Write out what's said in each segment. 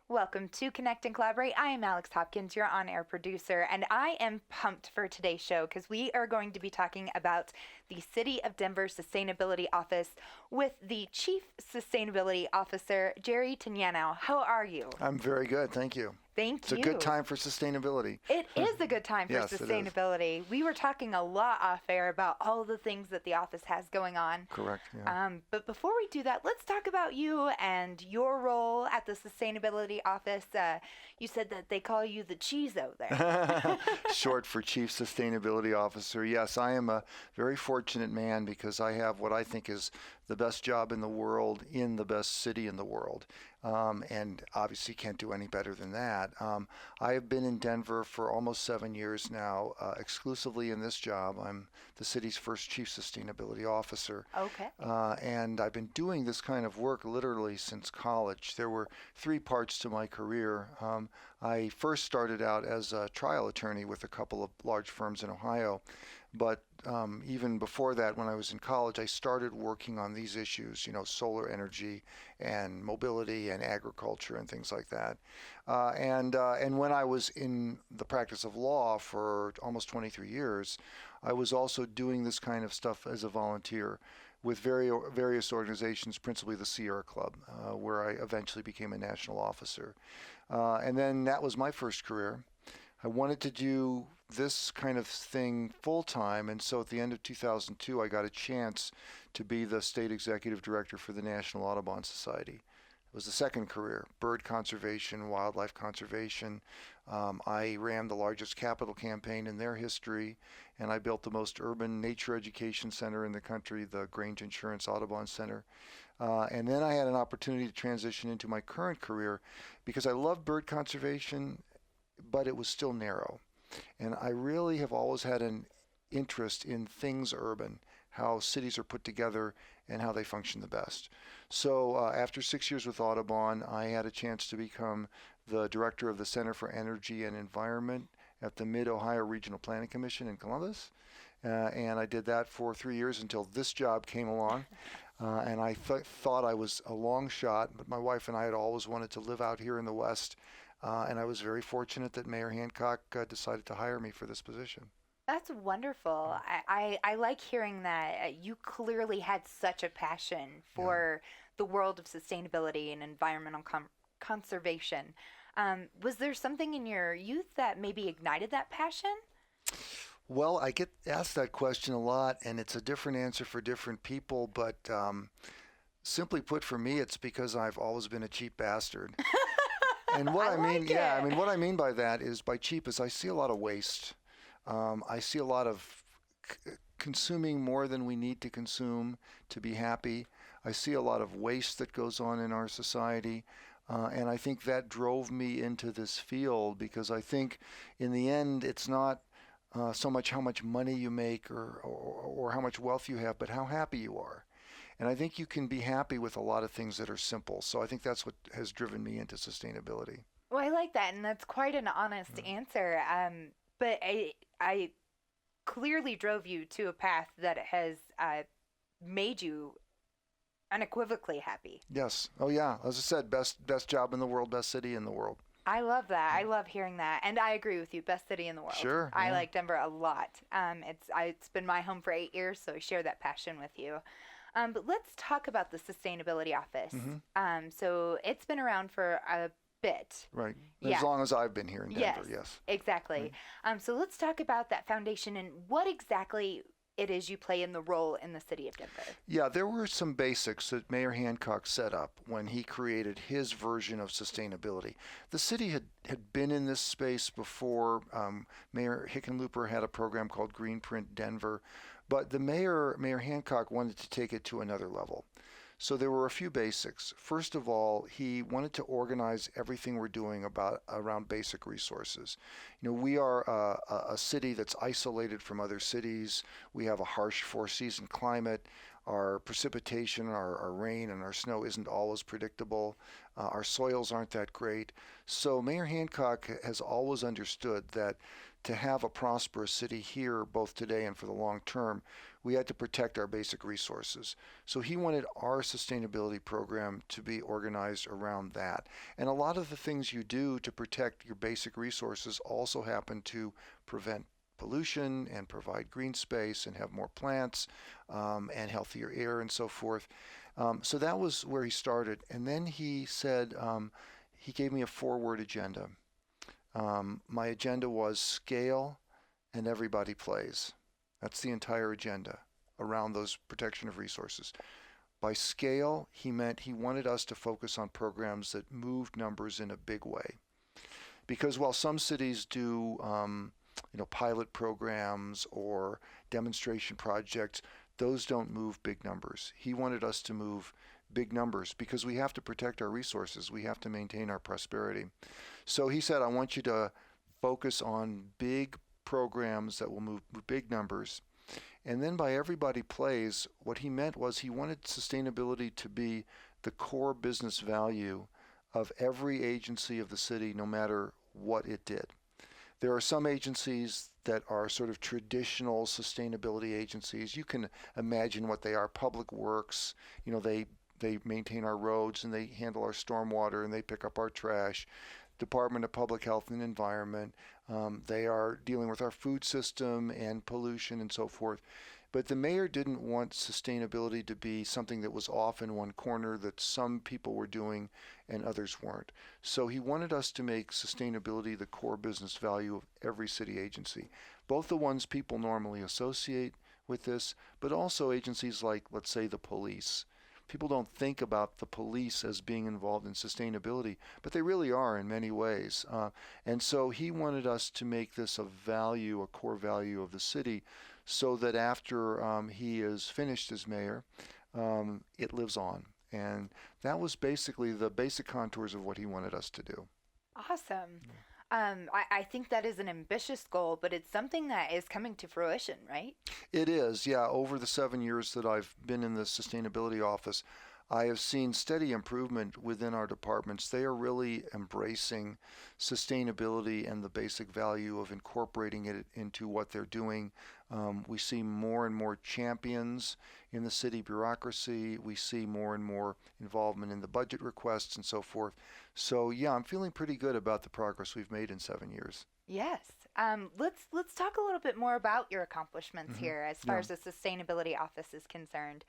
Welcome to Connect and Collaborate. I am Alex Hopkins, your on-air producer, and I am pumped for today's show because we are going to be talking about the City of Denver Sustainability Office with the Chief Sustainability Officer, Jerry Tinianow. How are you? I'm very good, thank you. Thank you. It's a good time for sustainability. It is a good time for Yes, it is. sustainability. We were talking a lot off air about all the things that the office has going on. Correct, yeah. But before we do that, let's talk about you and your role at the Sustainability Office. You said that they call you the Chizo there. Short for Chief Sustainability Officer. Yes, I am a very fortunate man because I have what I think is the best job in the world in the best city in the world. And obviously can't do any better than that. I have been in Denver for almost 7 years now, exclusively in this job. I'm the city's first Chief Sustainability Officer. Okay. And I've been doing this kind of work literally since college. There were 3 parts to my career. I first started out as a trial attorney with a couple of large firms in Ohio. But even before that, when I was in college, I started working on these issues, solar energy and mobility and agriculture and things like that. And when I was in the practice of law for almost 23 years, I was also doing this kind of stuff as a volunteer with various organizations, principally the Sierra Club, where I eventually became a national officer. And then that was my first career. I wanted to do this kind of thing full-time, and so at the end of 2002, I got a chance to be the state executive director for the National Audubon Society. It was the second career, bird conservation, wildlife conservation. I ran the largest capital campaign in their history, and I built the most urban nature education center in the country, the Grange Insurance Audubon Center. And then I had an opportunity to transition into my current career because I love bird conservation, but it was still narrow. And I really have always had an interest in things urban, how cities are put together and how they function the best. So after 6 years with Audubon, I had a chance to become the director of the Center for Energy and Environment at the Mid-Ohio Regional Planning Commission in Columbus. And I did that for 3 years until this job came along. And I thought I was a long shot, but my wife and I had always wanted to live out here in the West. And I was very fortunate that Mayor Hancock decided to hire me for this position. That's wonderful. I like hearing that. You clearly had such a passion for the world of sustainability and environmental conservation. Was there something in your youth that maybe ignited that passion? Well, I get asked that question a lot, and it's a different answer for different people. But simply put, for me, it's because I've always been a cheap bastard. And what what I mean by that is, by cheap, is I see a lot of waste. I see a lot of consuming more than we need to consume to be happy. I see a lot of waste that goes on in our society. And I think that drove me into this field because I think in the end, it's not so much how much money you make or how much wealth you have, but how happy you are. And I think you can be happy with a lot of things that are simple. So I think that's what has driven me into sustainability. Well, I like that, and that's quite an honest answer. But I clearly drove you to a path that has made you unequivocally happy. Yes. Oh, yeah. As I said, best job in the world, best city in the world. I love that. I love hearing that. And I agree with you. Best city in the world. Sure. I like Denver a lot. It's been my home for 8 years, so I share that passion with you. But let's talk about the Sustainability Office. Mm-hmm. So it's been around for a bit. Right. Yeah. As long as I've been here in Denver, yes. Exactly. Right. So let's talk about that foundation and what exactly it is you play in the role in the city of Denver. Yeah, there were some basics that Mayor Hancock set up when he created his version of sustainability. The city had been in this space before. Mayor Hickenlooper had a program called Green Print Denver, but the Mayor Hancock wanted to take it to another level. So there were a few basics. First of all, he wanted to organize everything we're doing around basic resources. We are a city that's isolated from other cities. We have a harsh four-season climate. Our precipitation, our rain, and our snow isn't always predictable. Our soils aren't that great. So Mayor Hancock has always understood that to have a prosperous city here, both today and for the long term, we had to protect our basic resources. So he wanted our sustainability program to be organized around that. And a lot of the things you do to protect your basic resources also happen to prevent pollution and provide green space and have more plants and healthier air and so forth. So that was where he started. And then he said, he gave me a 4-word agenda. My agenda was scale and everybody plays. That's the entire agenda around those protection of resources. By scale, he meant he wanted us to focus on programs that moved numbers in a big way. Because while some cities do pilot programs or demonstration projects, those don't move big numbers. He wanted us to move big numbers because we have to protect our resources. We have to maintain our prosperity. So he said, I want you to focus on big programs that will move big numbers. And then by everybody plays, what he meant was he wanted sustainability to be the core business value of every agency of the city, no matter what it did. There are some agencies that are sort of traditional sustainability agencies. You can imagine what they are. Public Works, they maintain our roads and they handle our stormwater and they pick up our trash. Department of Public Health and Environment, they are dealing with our food system and pollution and so forth. But the mayor didn't want sustainability to be something that was off in one corner that some people were doing and others weren't. So he wanted us to make sustainability the core business value of every city agency, both the ones people normally associate with this, but also agencies like, let's say, the police. People don't think about the police as being involved in sustainability, but they really are in many ways. And so he wanted us to make this a core value of the city, so that after he is finished as mayor, it lives on. And that was basically the basic contours of what he wanted us to do. Awesome. I think that is an ambitious goal, but it's something that is coming to fruition, right? It is, yeah. Over the 7 years that I've been in the sustainability office, I have seen steady improvement within our departments. They are really embracing sustainability and the basic value of incorporating it into what they're doing. We see more and more champions in the city bureaucracy. We see more and more involvement in the budget requests and so forth. So yeah, I'm feeling pretty good about the progress we've made in 7 years. Yes. Let's talk a little bit more about your accomplishments here as far as the sustainability office is concerned.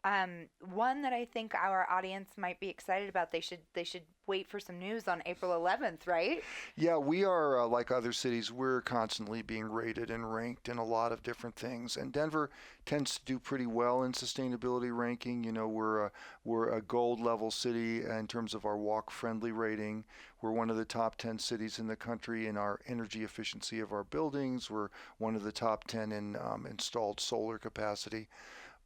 One that I think our audience might be excited about, they should wait for some news on April 11th, right? Yeah, we are like other cities. We're constantly being rated and ranked in a lot of different things, and Denver tends to do pretty well in sustainability ranking. We're a gold level city in terms of our walk friendly rating. We're one of the top 10 cities in the country in our energy efficiency of our buildings. We're one of the top 10 in installed solar capacity.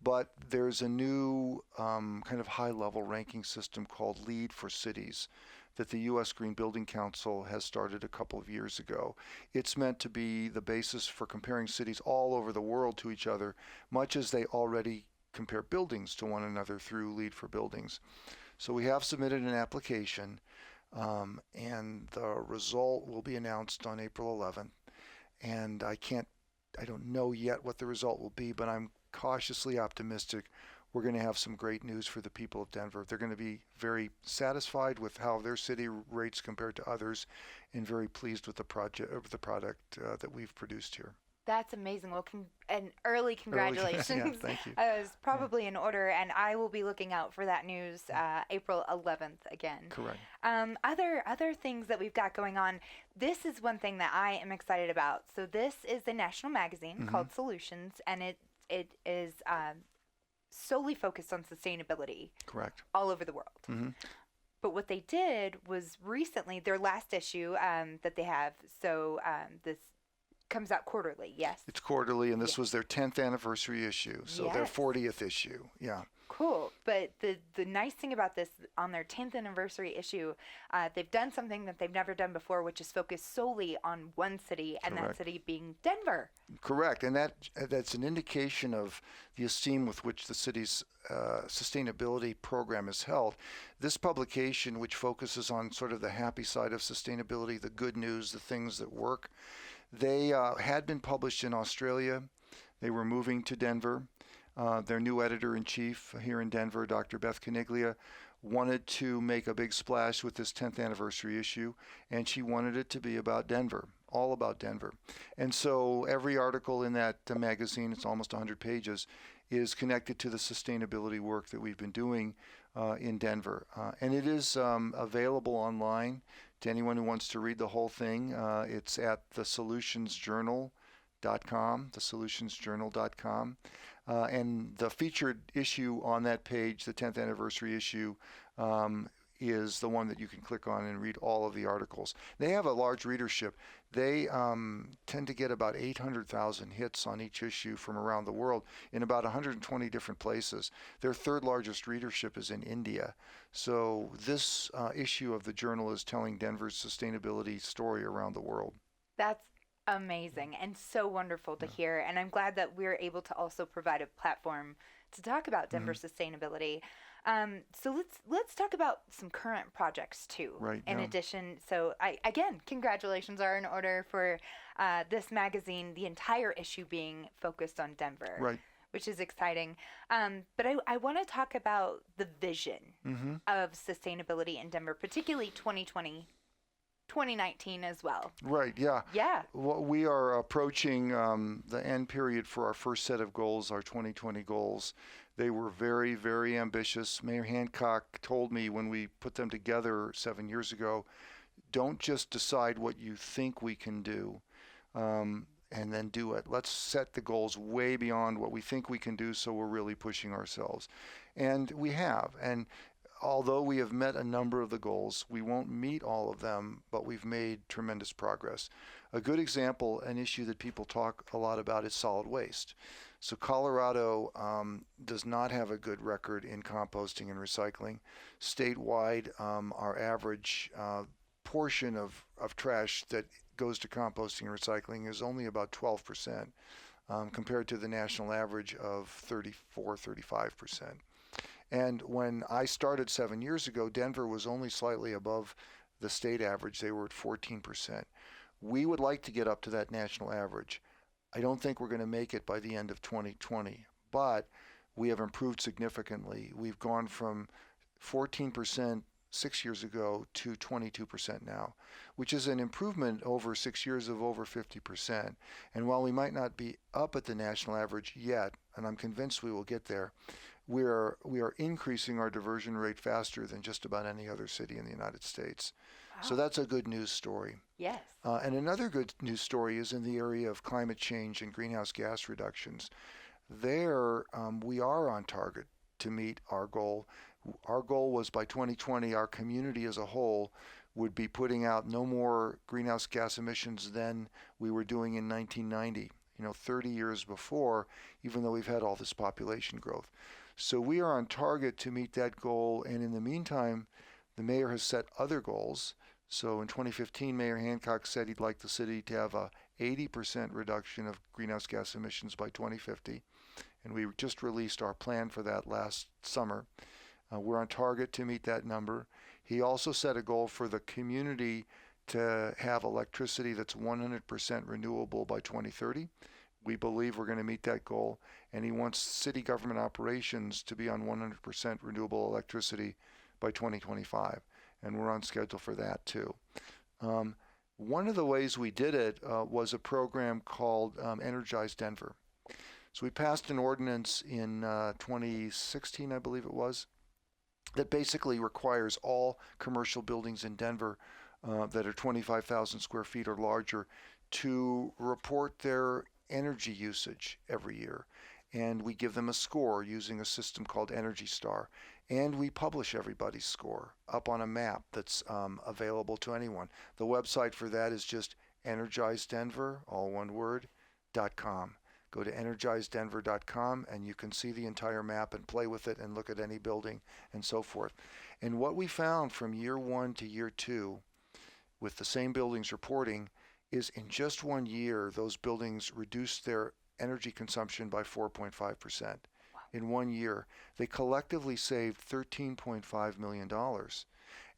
But there's a new kind of high-level ranking system called LEED for Cities that the U.S. Green Building Council has started a couple of years ago. It's meant to be the basis for comparing cities all over the world to each other, much as they already compare buildings to one another through LEED for Buildings. So we have submitted an application, and the result will be announced on April 11th. And I don't know yet what the result will be, but I'm cautiously optimistic we're going to have some great news for the people of Denver. They're going to be very satisfied with how their city rates compared to others, and very pleased with the product that we've produced here. That's amazing. Well, an early congratulations. Yeah, thank you. Is probably in order, and I will be looking out for that news April 11th again. Correct. Other things that we've got going on. This is one thing that I am excited about. So this is a national magazine called Solutions, and it is solely focused on sustainability. Correct. All over the world. But what they did was recently, their last issue that they have, so this comes out quarterly, yes? It's quarterly, and this was their 10th anniversary issue, so their 40th issue, yeah. Cool. But the nice thing about this, on their 10th anniversary issue, they've done something that they've never done before, which is focus solely on one city, and that city being Denver. Correct. And that's an indication of the esteem with which the city's sustainability program is held. This publication, which focuses on sort of the happy side of sustainability, the good news, the things that work, they had been published in Australia. They were moving to Denver. Their new editor-in-chief here in Denver, Dr. Beth Caniglia, wanted to make a big splash with this 10th anniversary issue, and she wanted it to be about Denver, all about Denver. And so every article in that magazine, it's almost 100 pages, is connected to the sustainability work that we've been doing in Denver. And it is available online to anyone who wants to read the whole thing. It's at thesolutionsjournal.com. And the featured issue on that page, the 10th anniversary issue, is the one that you can click on and read all of the articles. They have a large readership. They tend to get about 800,000 hits on each issue from around the world in about 120 different places. Their third largest readership is in India. So this issue of the journal is telling Denver's sustainability story around the world. That's amazing and so wonderful to hear. And I'm glad that we're able to also provide a platform to talk about Denver sustainability. So let's talk about some current projects too. Right. In addition, so again, congratulations are in order for this magazine, the entire issue being focused on Denver. Right. Which is exciting. But I want to talk about the vision of sustainability in Denver, particularly 2020. 2019 as well. Right, yeah. Yeah. Well, we are approaching the end period for our first set of goals, our 2020 goals. They were very, very ambitious. Mayor Hancock told me when we put them together 7 years ago, don't just decide what you think we can do and then do it. Let's set the goals way beyond what we think we can do so we're really pushing ourselves. And we have. And although we have met a number of the goals, we won't meet all of them, but we've made tremendous progress. A good example, an issue that people talk a lot about, is solid waste. So Colorado does not have a good record in composting and recycling. Statewide, our average portion of trash that goes to composting and recycling is only about 12%, compared to the national average of 34-35%. And when I started 7 years ago, Denver was only slightly above the state average. They were at 14%. We would like to get up to that national average. I don't think we're going to make it by the end of 2020, but we have improved significantly. We've gone from 14% 6 years ago to 22% now, which is an improvement over 6 years of over 50%. And while we might not be up at the national average yet, and I'm convinced we will get there, we are increasing our diversion rate faster than just about any other city in the United States. Wow. So that's a good news story. Yes. And another good news story is in the area of climate change and greenhouse gas reductions. There, we are on target to meet our goal. Our goal was by 2020, our community as a whole would be putting out no more greenhouse gas emissions than we were doing in 1990, 30 years before, even though we've had all this population growth. So we are on target to meet that goal, and in the meantime, the mayor has set other goals. So in 2015, Mayor Hancock said he'd like the city to have a 80% reduction of greenhouse gas emissions by 2050, and we just released our plan for that last summer. We're on target to meet that number. He also set a goal for the community to have electricity that's 100% renewable by 2030. We believe we're going to meet that goal, and he wants city government operations to be on 100% renewable electricity by 2025, and we're on schedule for that too. One of the ways we did it was a program called Energize Denver. So we passed an ordinance in 2016, I believe it was, that basically requires all commercial buildings in Denver that are 25,000 square feet or larger to report their energy usage every year. And we give them a score using a system called Energy Star. And we publish everybody's score up on a map that's available to anyone. The website for that is just energizedenver, all one word, .com. Go to energizedenver.com and you can see the entire map and play with it and look at any building and so forth. And what we found from year 1 to year 2 with the same buildings reporting is in just 1 year, those buildings reduced their energy consumption by 4.5%. Wow. In 1 year. They collectively saved $13.5 million.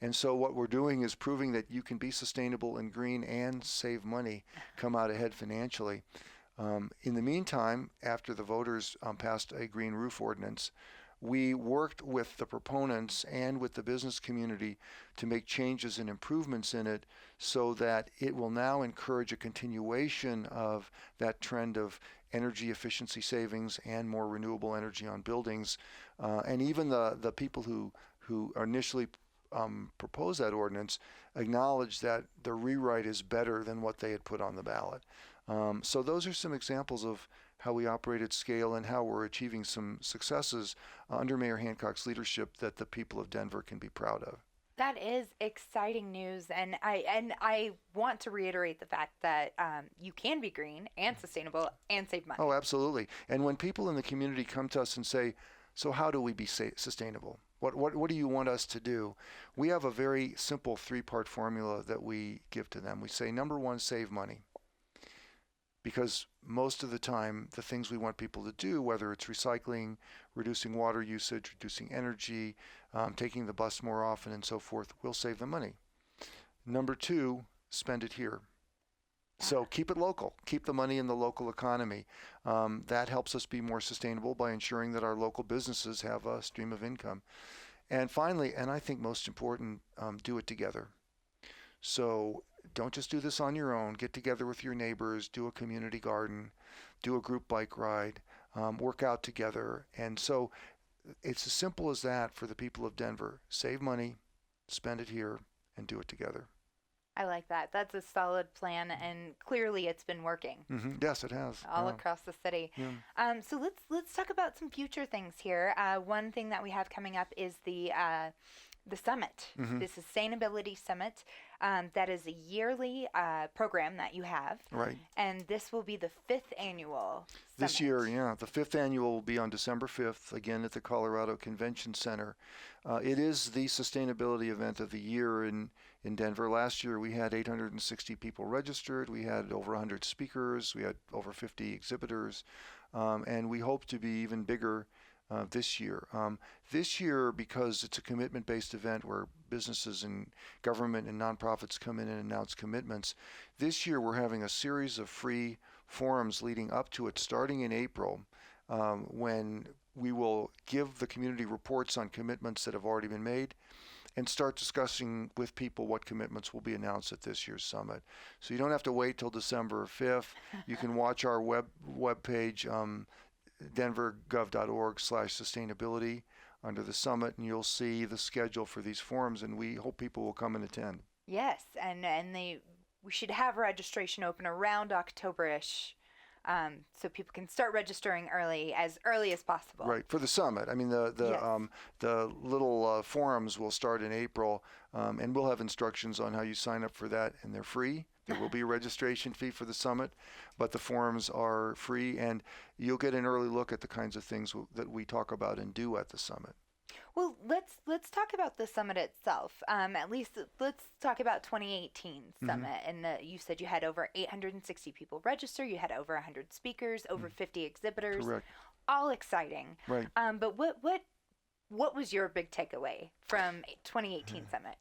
And so what we're doing is proving that you can be sustainable and green and save money, come out ahead financially. In the meantime, after the voters passed a green roof ordinance, we worked with the proponents and with the business community to make changes and improvements in it so that it will now encourage a continuation of that trend of energy efficiency savings and more renewable energy on buildings. And even the people who initially proposed that ordinance acknowledged that the rewrite is better than what they had put on the ballot. So those are some examples of how we operate at scale and how we're achieving some successes under Mayor Hancock's leadership that the people of Denver can be proud of. That is exciting news, and I want to reiterate the fact that you can be green and sustainable and save money. Oh, absolutely. And when people in the community come to us and say, so how do we be sustainable? What do you want us to do? We have a very simple three-part formula that we give to them. We say, number one, save money. Because most of the time, the things we want people to do, whether it's recycling, reducing water usage, reducing energy, taking the bus more often, and so forth, will save them money. Number two, spend it here. So keep it local. Keep the money in the local economy. That helps us be more sustainable by ensuring that our local businesses have a stream of income. And finally, and I think most important, do it together. So don't just do this on your own. Get together with your neighbors, do a community garden, do a group bike ride, work out together. And so it's as simple as that for the people of Denver. Save money, spend it here, and do it together. I like that. That's a solid plan, and clearly it's been working. Mm-hmm. Yes, it has. All across the city. Yeah. So let's talk about some future things here. One thing that we have coming up is the summit, the Sustainability Summit. That is a yearly program that you have. Right. And this will be the 5th annual summit. This year, yeah. The 5th annual will be on December 5th, again at the Colorado Convention Center. It is the sustainability event of the year in Denver. Last year, we had 860 people registered. We had over 100 speakers. We had over 50 exhibitors. And we hope to be even bigger this year. This year, because it's a commitment-based event where businesses and government and nonprofits come in and announce commitments, this year we're having a series of free forums leading up to it, starting in April, when we will give the community reports on commitments that have already been made and start discussing with people what commitments will be announced at this year's summit. So you don't have to wait till December 5th. You can watch our web page, denvergov.org/sustainability under the summit, and you'll see the schedule for these forums, and we hope people will come and attend. Yes, and we should have registration open around October-ish, so people can start registering early as possible. Right, for the summit. I mean, the little forums will start in April, and we'll have instructions on how you sign up for that, and they're free. There will be a registration fee for the summit, but the forums are free, and you'll get an early look at the kinds of things that we talk about and do at the summit. Well, let's talk about the summit itself. At least let's talk about 2018 summit. And you said you had over 860 people register. You had over 100 speakers, over 50 exhibitors. Correct. All exciting. Right. But what was your big takeaway from 2018 summit?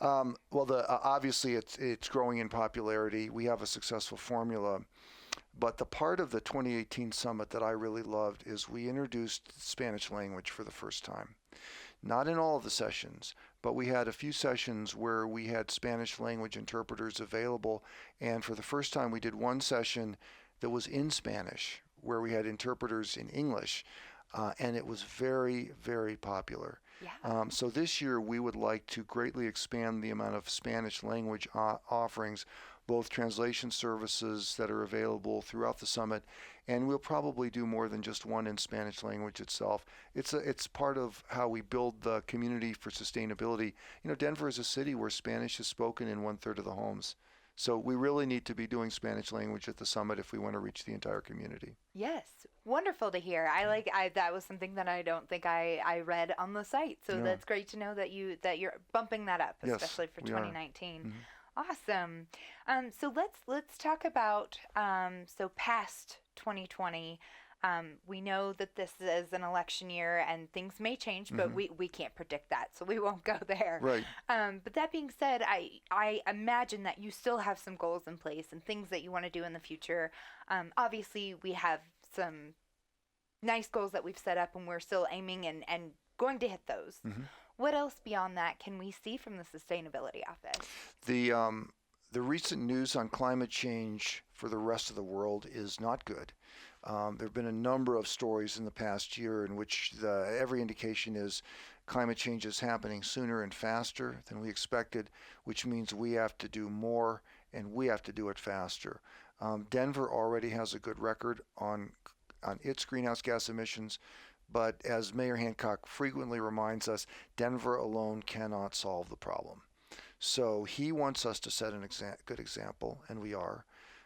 Well, obviously it's growing in popularity. We have a successful formula. But the part of the 2018 summit that I really loved is we introduced Spanish language for the first time. Not in all of the sessions, but we had a few sessions where we had Spanish language interpreters available. And for the first time, we did one session that was in Spanish, where we had interpreters in English. And it was very, very popular. Yeah. So this year, we would like to greatly expand the amount of Spanish language offerings, both translation services that are available throughout the summit, and we'll probably do more than just one in Spanish language itself. It's part of how we build the community for sustainability. You know, Denver is a city where Spanish is spoken in 1/3 of the homes. So we really need to be doing Spanish language at the summit if we want to reach the entire community. Yes, wonderful to hear. That was something that I don't think I read on the site. So Yeah. that's great to know that you're bumping that up, Yes, especially for we are. 2019. Awesome. So let's talk about so past 2020. We know that this is an election year and things may change, but we can't predict that, so we won't go there. Right. But that being said, I imagine that you still have some goals in place and things that you want to do in the future. Obviously, we have some nice goals that we've set up, and we're still aiming and going to hit those. What else beyond that can we see from the Sustainability Office? The recent news on climate change for the rest of the world is not good. There have been a number of stories in the past year in which every indication is climate change is happening sooner and faster than we expected, which means we have to do more and we have to do it faster. Denver already has a good record on its greenhouse gas emissions, but as Mayor Hancock frequently reminds us, Denver alone cannot solve the problem. So he wants us to set a good example, and we are.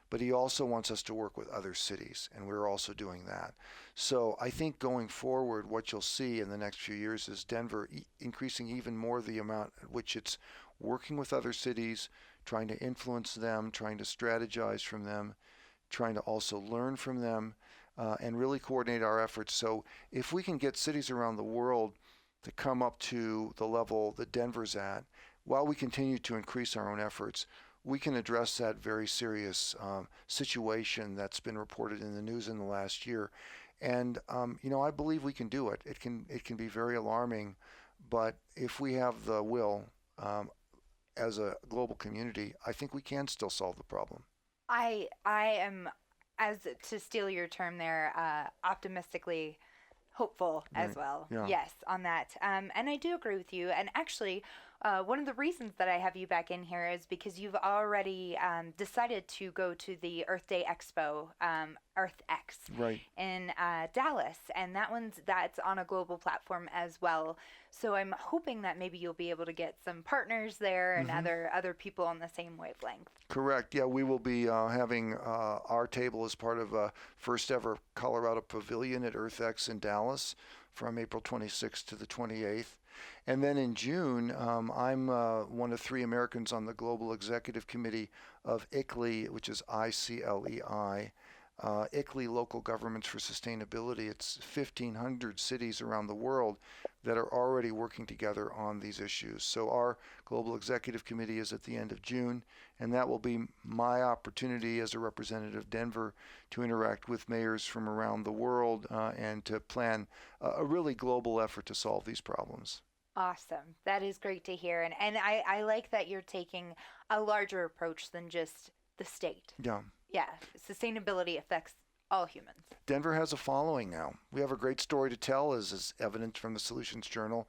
But he also wants us to work with other cities, and we're also doing that. So I think going forward, what you'll see in the next few years is Denver increasing even more the amount at which it's working with other cities, trying to influence them, trying to strategize from them, trying to also learn from them, and really coordinate our efforts. So if we can get cities around the world to come up to the level that Denver's at, while we continue to increase our own efforts, we can address that very serious situation that's been reported in the news in the last year. And I believe we can do it. It can be very alarming, but if we have the will as a global community, I think we can still solve the problem. I am, as to steal your term there, optimistically hopeful as well. Yeah. Yes, on that. And I do agree with you. And actually, one of the reasons that I have you back in here is because you've already decided to go to the Earth Day Expo, EarthX, Right. in Dallas, and that's on a global platform as well. So I'm hoping that maybe you'll be able to get some partners there and other people on the same wavelength. Correct. Yeah, we will be having our table as part of a first ever Colorado Pavilion at EarthX in Dallas from April 26th to the 28th. And then in June, I'm one of 3 Americans on the Global Executive Committee of ICLEI, which is ICLEI, ICLEI Local Governments for Sustainability. It's 1,500 cities around the world that are already working together on these issues. So our Global Executive Committee is at the end of June, and that will be my opportunity as a representative of Denver to interact with mayors from around the world and to plan a really global effort to solve these problems. Awesome. That is great to hear. And I like that you're taking a larger approach than just the state. Yeah. Yeah. Sustainability affects all humans. Denver has a following now. We have a great story to tell, as is evident from the Solutions Journal.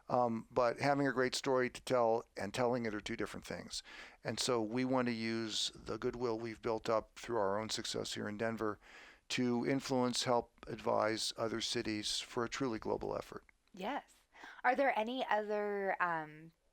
But having a great story to tell and telling it are 2 different things. And so we want to use the goodwill we've built up through our own success here in Denver to influence, help, advise other cities for a truly global effort. Yes. Are there any other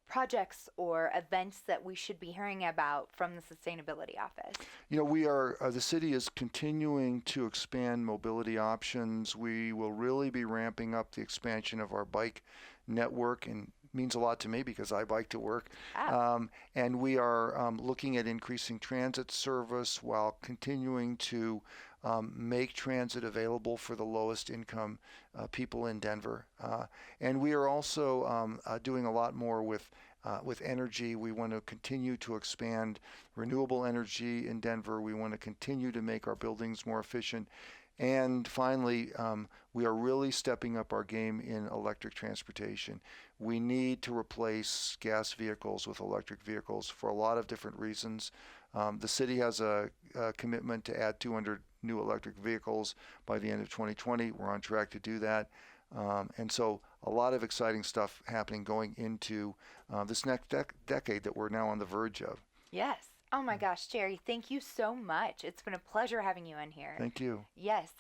projects or events that we should be hearing about from the Sustainability Office? We are, the city is continuing to expand mobility options. We will really be ramping up the expansion of our bike network, and means a lot to me because I bike to work. And we are looking at increasing transit service while continuing to make transit available for the lowest income people in Denver. And we are also doing a lot more with energy. We want to continue to expand renewable energy in Denver. We want to continue to make our buildings more efficient. And finally, we are really stepping up our game in electric transportation. We need to replace gas vehicles with electric vehicles for a lot of different reasons. The city has a commitment to add 200 new electric vehicles by the end of 2020. We're on track to do that. And so a lot of exciting stuff happening going into this next decade that we're now on the verge of. Yes. Oh my gosh, Jerry, thank you so much. It's been a pleasure having you in here. Thank you. Yes.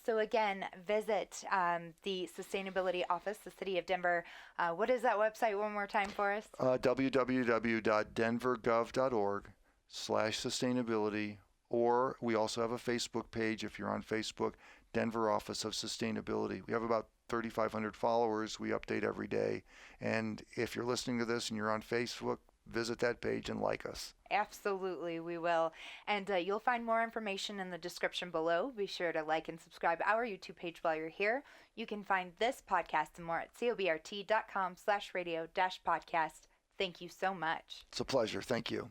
So again, visit the Sustainability Office, the City of Denver. What is that website one more time for us? www.denvergov.org/sustainability, or we also have a Facebook page if you're on Facebook, Denver Office of Sustainability. We have about 3,500 followers. We update every day. And if you're listening to this and you're on Facebook, visit that page and like us. Absolutely, we will. And you'll find more information in the description below. Be sure to like and subscribe our YouTube page while you're here. You can find this podcast and more at cobrt.com/radio-podcast. Thank you so much. It's a pleasure. Thank you.